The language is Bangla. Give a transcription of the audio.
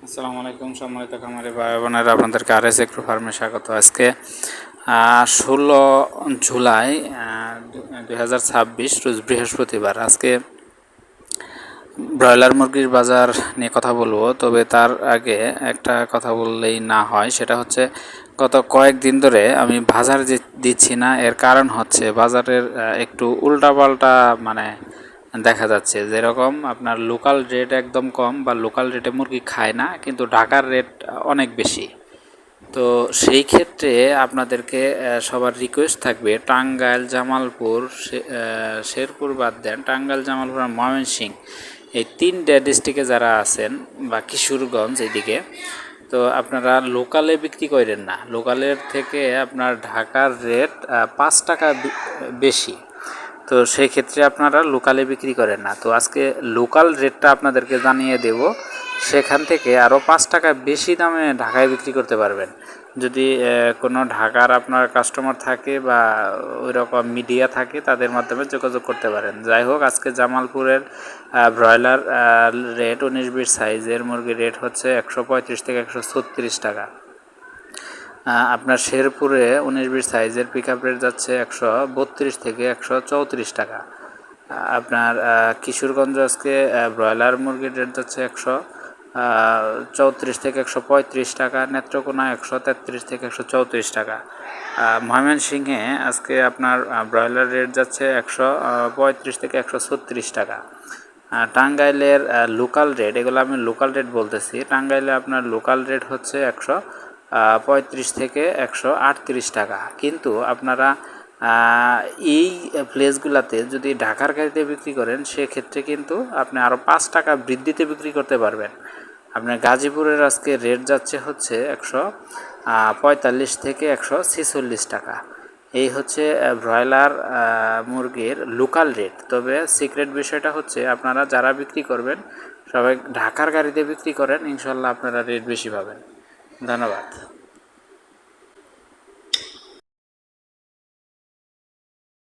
আসসালামু আলাইকুম সম্মানিত খামারি ভাই বোনেরা, আপনাদেরকে আর এস এগ্রো ফার্মে স্বাগত। আজকে 16 জুলাই 2026 রোজ বৃহস্পতিবার। আজকে ব্রয়লার মুরগির বাজার নিয়ে কথা বলবো, তবে তার আগে একটা কথা বললেই না হয়, সেটা হচ্ছে গত কয়েকদিন ধরে আমি বাজার দিচ্ছি না। এর কারণ হচ্ছে বাজারের একটু উল্টাপাল্টা দেখা যাচ্ছে। যেরকম আপনার লোকাল রেট একদম কম বা লোকাল রেটে মুরগি খায় না, কিন্তু ঢাকার রেট অনেক বেশি। তো সেই ক্ষেত্রে আপনাদেরকে সবার রিকোয়েস্ট থাকবে, টাঙ্গাইল, জামালপুর, শেরপুর বাদ দেন, টাঙ্গাইল, জামালপুর আর ময়মনসিংহ, এই তিনটে ডিস্ট্রিক্টে যারা আছেন বা কিশোরগঞ্জ এইদিকে, তো আপনারা লোকালে বিক্রি করেন না। লোকালের থেকে আপনার ঢাকার রেট 5 টাকা বেশি। তো সেই ক্ষেত্রে আপনারা লোকালে বিক্রি করেন না। তো আজকে লোকাল রেটটা আপনাদেরকে জানিয়ে দেব, সেখান থেকে আরও 5 টাকা বেশি দামে ঢাকায় বিক্রি করতে পারবেন। যদি কোনো ঢাকার আপনার কাস্টমার থাকে বা ওই রকম মিডিয়া থাকে, তাদের মাধ্যমে যোগাযোগ করতে পারেন। যাই হোক, আজকে জামালপুরের ব্রয়লার রেট 19-20 সাইজের মুরগির রেট হচ্ছে 135 থেকে 136 টাকা। আপনার শেরপুরে 19-20 সাইজের পিক আপ রেট যাচ্ছে 132 থেকে 134 টাকা। আপনার কিশোরগঞ্জ আজকে ব্রয়লার মুরগির রেট যাচ্ছে 134 থেকে 135 টাকা। নেত্রকোনা 133 থেকে 134 টাকা। ময়মনসিংহে আজকে আপনার ব্রয়লার রেট যাচ্ছে 135 থেকে 136 টাকা। টাঙ্গাইলের লোকাল রেট, এগুলো আমি লোকাল রেট বলতেছি, টাঙ্গাইলে আপনার লোকাল রেট হচ্ছে 135 থেকে 138 টাকা। কিন্তু আপনারা এই প্লেসগুলোতে যদি ঢাকার গাড়িতে বিক্রি করেন, সেক্ষেত্রে কিন্তু আপনি আরও 5 টাকা বৃদ্ধিতে বিক্রি করতে পারবেন। আপনার গাজীপুরের আজকে রেট যাচ্ছে হচ্ছে 145 থেকে 146 টাকা। এই হচ্ছে ব্রয়লার মুরগির লোকাল রেট। তবে সিক্রেট বিষয়টা হচ্ছে, আপনারা যারা বিক্রি করবেন সবাই ঢাকার গাড়িতে বিক্রি করেন, ইনশাল্লাহ আপনারা রেট বেশি পাবেন। ধন্যবাদ।